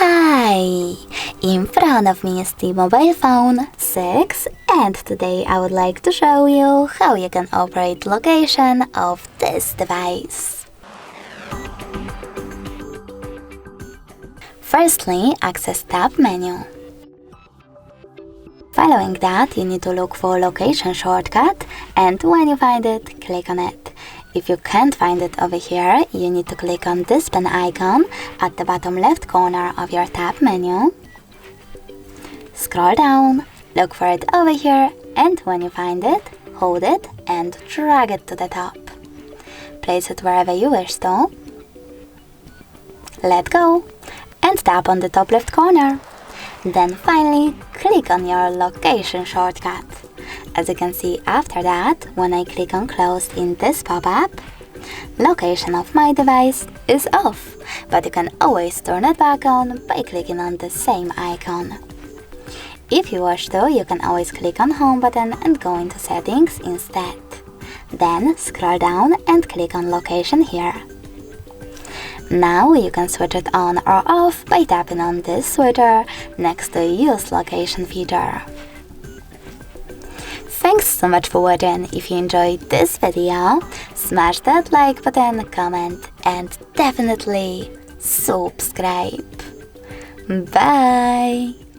Hi! In front of me is T-Mobile phone 6 and today I would like to show you how you can operate location of this device. Firstly, access tab menu. Following that, you need to look for location shortcut and when you find it, click on it. If you can't find it over here, you need to click on this pen icon at the bottom left corner of your tab menu. Scroll down, look for it over here, and when you find it, hold it and drag it to the top. Place it wherever you wish to. Let go and tap on the top left corner. Then finally, click on your location shortcut. As you can see after that, when I click on close in this pop-up, location of my device is off, but you can always turn it back on by clicking on the same icon. If you wish to, you can always click on home button and go into settings instead. Then scroll down and click on location here. Now you can switch it on or off by tapping on this switcher next to use location feature. Thanks so much for watching. If you enjoyed this video, smash that like button, comment and definitely subscribe. Bye!